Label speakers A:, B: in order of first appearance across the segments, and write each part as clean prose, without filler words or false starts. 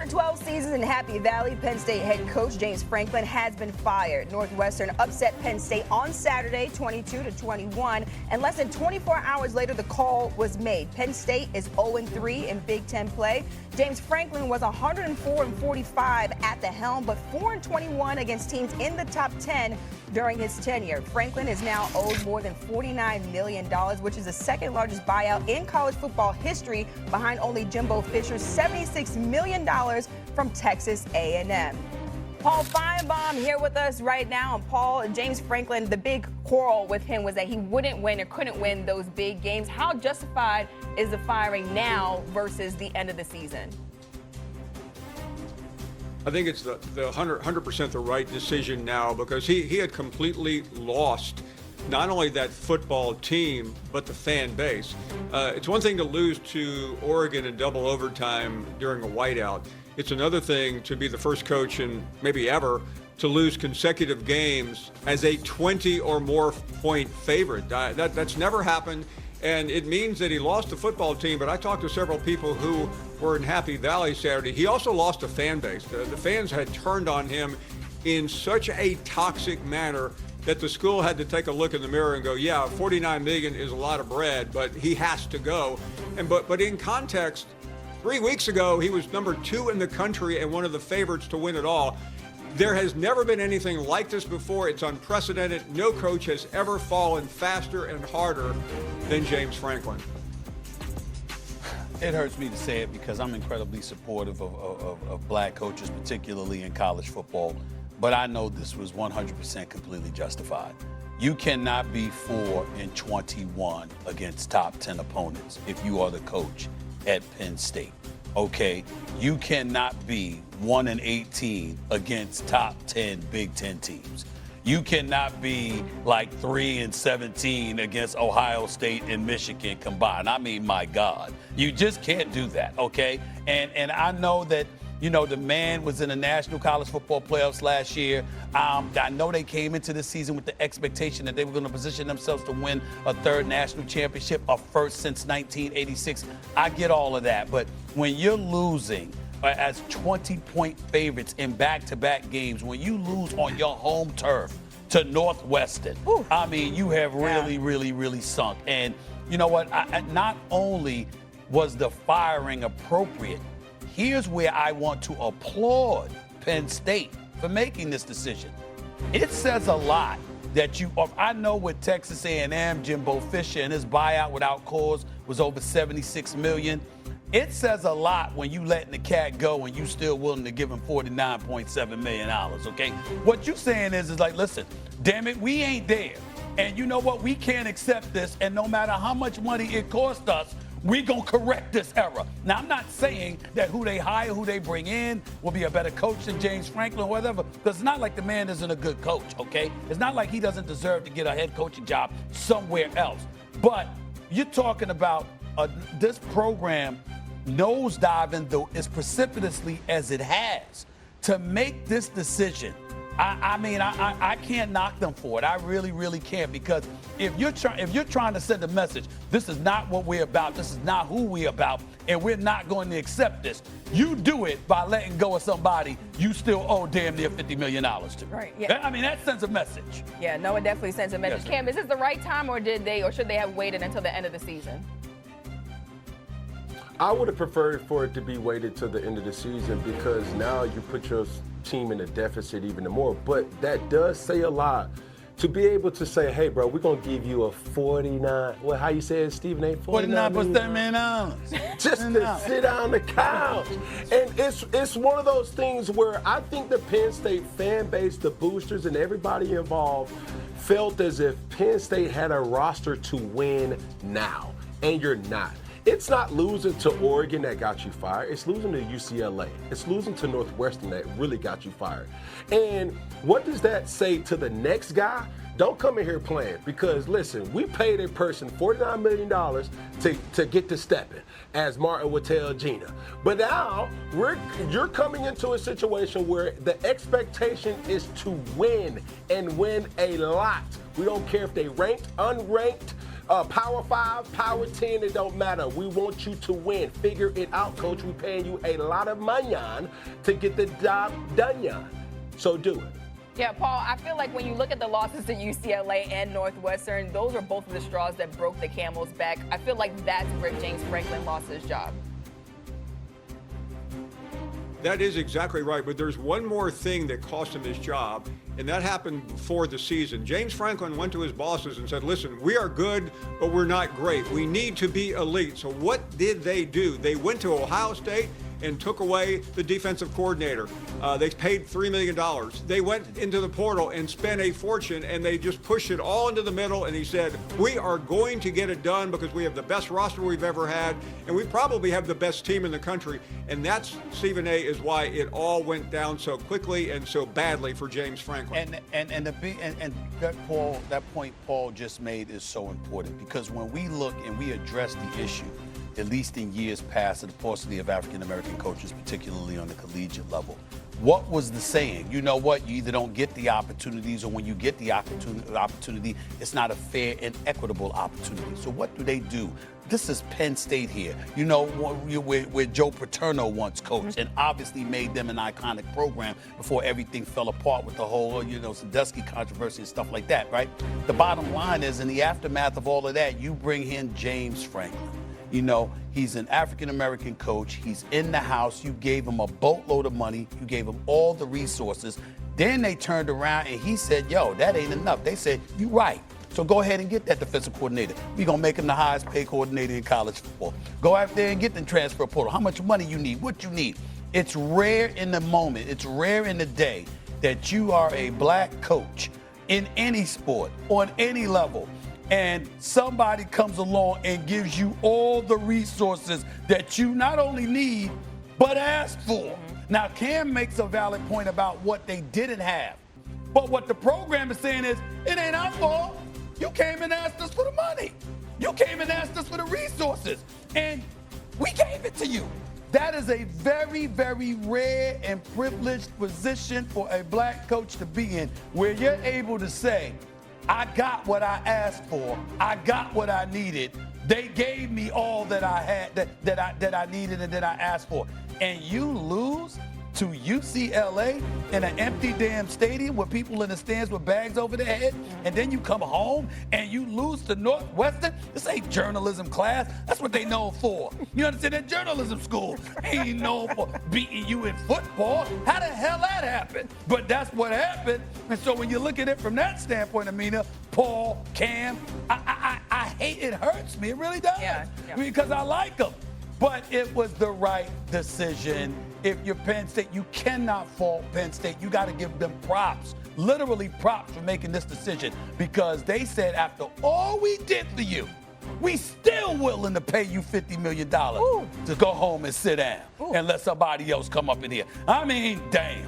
A: After 12 seasons in Happy Valley, Penn State head coach James Franklin has been fired. Northwestern upset Penn State on Saturday, 22-21, and less than 24 hours later, the call was made. Penn State is 0-3 in Big Ten play. James Franklin was 104-45 at the helm, but 4-21 against teams in the top 10 during his tenure. Franklin is now owed more than $49 million, which is the second largest buyout in college football history, behind only Jimbo Fisher's $76 million from Texas A&M. Paul Feinbaum here with us right now. And Paul, James Franklin, the big quarrel with him was that he wouldn't win or couldn't win those big games. How justified is the firing now versus the end of the season?
B: I think it's the 100% the right decision now, because he had completely lost not only that football team, but the fan base. It's one thing to lose to Oregon in double overtime during a whiteout. It's another thing to be the first coach in maybe ever to lose consecutive games as a 20 or more point favorite. That's never happened. And it means that he lost the football team, but I talked to several people who were in Happy Valley Saturday. He also lost a fan base. The fans had turned on him in such a toxic manner that the school had to take a look in the mirror and go, yeah, $49 million is a lot of bread, but he has to go. But in context, 3 weeks ago, he was number 2 in the country and one of the favorites to win it all. There has never been anything like this before. It's unprecedented. No coach has ever fallen faster and harder than James Franklin.
C: It hurts me to say it because I'm incredibly supportive of black coaches, particularly in college football. But I know this was 100% completely justified. You cannot be 4-21 against top 10 opponents if you are the coach at Penn State. Okay, you cannot be 1-18 against top 10 Big Ten teams. You cannot be like 3-17 against Ohio State and Michigan combined. I mean, my God, you just can't do that, okay? And I know that, you know, the man was in the National College Football Playoffs last year. I know they came into this season with the expectation that they were going to position themselves to win a third national championship, a first since 1986. I get all of that. But when you're losing as 20-point favorites in back-to-back games, when you lose on your home turf to Northwestern, I mean, you have really sunk. And you know what? Not only was the firing appropriate, here's where I want to applaud Penn State for making this decision. It says a lot that I know with Texas A&M, Jimbo Fisher and his buyout without cause was over $76 million. It says a lot when you letting the cat go and you still willing to give him $49.7 million, okay? What you saying is like, listen, damn it, we ain't there. And you know what? We can't accept this. And no matter how much money it costs us, we gonna correct this error. Now, I'm not saying that who they hire, who they bring in will be a better coach than James Franklin or whatever, because it's not like the man isn't a good coach, okay? It's not like he doesn't deserve to get a head coaching job somewhere else. But you're talking about this program nosediving, though, as precipitously as it has, to make this decision. I mean, I can't knock them for it. I really can't, because if you're trying to send a message, this is not what we're about, this is not who we're about, and we're not going to accept this. You do it by letting go of somebody you still owe damn near $50 million to.
A: Right. Yeah.
C: I mean, that sends a message.
A: Yeah. No, it definitely sends a message.
C: Yes,
A: Cam, is this the right time, or should they have waited until the end of the season?
D: I would have preferred for it to be weighted to the end of the season, because now you put your team in a deficit even more. But that does say a lot to be able to say, hey, bro, we're going to give you a 49, well, how you say it, Stephen A?
C: $49.7 million.
D: Just to sit on the couch. And it's one of those things where I think the Penn State fan base, the boosters, and everybody involved felt as if Penn State had a roster to win now, and you're not. It's not losing to Oregon that got you fired. It's losing to UCLA. It's losing to Northwestern that really got you fired. And what does that say to the next guy? Don't come in here playing, because, listen, we paid a person $49 million to get to stepping, as Martin would tell Gina. But now you're coming into a situation where the expectation is to win, and win a lot. We don't care if they ranked, unranked, Power 5, Power 10, it don't matter. We want you to win. Figure it out, coach. We're paying you a lot of money to get the job done. So do it.
A: Yeah, Paul, I feel like when you look at the losses to UCLA and Northwestern, those are both of the straws that broke the camel's back. I feel like that's where James Franklin lost his job.
B: That is exactly right, but there's one more thing that cost him his job, and that happened before the season. James Franklin went to his bosses and said, listen, we are good, but we're not great. We need to be elite. So what did they do? They went to Ohio State and took away the defensive coordinator. They paid $3 million. They went into the portal and spent a fortune, and they just pushed it all into the middle, and he said, we are going to get it done because we have the best roster we've ever had, and we probably have the best team in the country. And that's, Stephen A., is why it all went down so quickly and so badly for James Franklin.
C: And that point Paul just made is so important, because when we look and we address the issue, at least in years past, of the paucity of African-American coaches, particularly on the collegiate level. What was the saying? You know what? You either don't get the opportunities, or when you get the opportunity, it's not a fair and equitable opportunity. So what do? This is Penn State here, you know, where Joe Paterno once coached and obviously made them an iconic program before everything fell apart with the whole, Sandusky controversy and stuff like that, right? The bottom line is, in the aftermath of all of that, you bring in James Franklin. He's an African-American coach. He's in the house. You gave him a boatload of money. You gave him all the resources. Then they turned around and he said, yo, that ain't enough. They said, you right. So go ahead and get that defensive coordinator. We're going to make him the highest paid coordinator in college football. Go out there and get the transfer portal. How much money you need, what you need. It's rare in the moment. It's rare in the day that you are a black coach in any sport, on any level, and somebody comes along and gives you all the resources that you not only need, but ask for. Now, Cam makes a valid point about what they didn't have. But what the program is saying is, it ain't our fault. You came and asked us for the money. You came and asked us for the resources. And we gave it to you. That is a very, very rare and privileged position for a black coach to be in, where you're able to say, I got what I asked for. I got what I needed. They gave me all that I had, that I needed and that I asked for. And you lose to UCLA in an empty damn stadium with people in the stands with bags over their head, and then you come home and you lose to Northwestern. This ain't journalism class. That's what they know for. You understand? That journalism school ain't known for beating you in football. How the hell that happened? But that's what happened. And so when you look at it from that standpoint, Amina, Paul, Cam, I hate it. Hurts me. It really does.
A: Yeah.
C: Because I like them. But it was the right decision. If you're Penn State, you cannot fault Penn State. You got to give them props, literally props, for making this decision, because they said, after all we did for you, we still willing to pay you $50 million to go home and sit down and let somebody else come up in here. I mean, damn.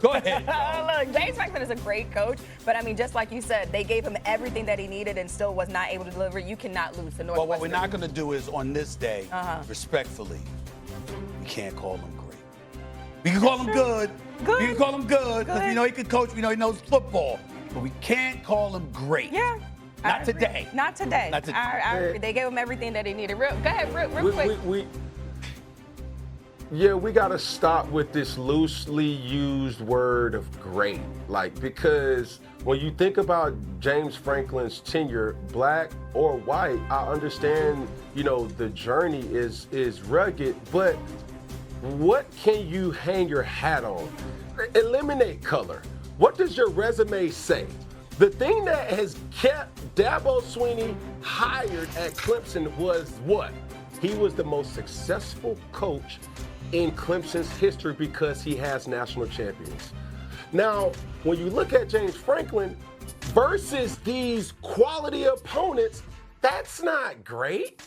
C: Go ahead.
A: Look, James Franklin is a great coach, but I mean, just like you said, they gave him everything that he needed and still was not able to deliver. You cannot lose to Northwestern.
C: Well, what we're not going to do is, on this day, respectfully, we can't call him great. We can call him good. We can call him good, because we know he can coach. We know he knows football. But we can't call him great.
A: Yeah.
C: Not today.
A: Not today. I agree. They gave him everything that he needed. Go ahead, real quick.
D: We got to stop with this loosely used word of great. Because when you think about James Franklin's tenure, black or white, I understand, the journey is rugged, but what can you hang your hat on? Eliminate color. What does your resume say? The thing that has kept Dabo Swinney hired at Clemson was what? He was the most successful coach in Clemson's history because he has national champions. Now, when you look at James Franklin versus these quality opponents, that's not great.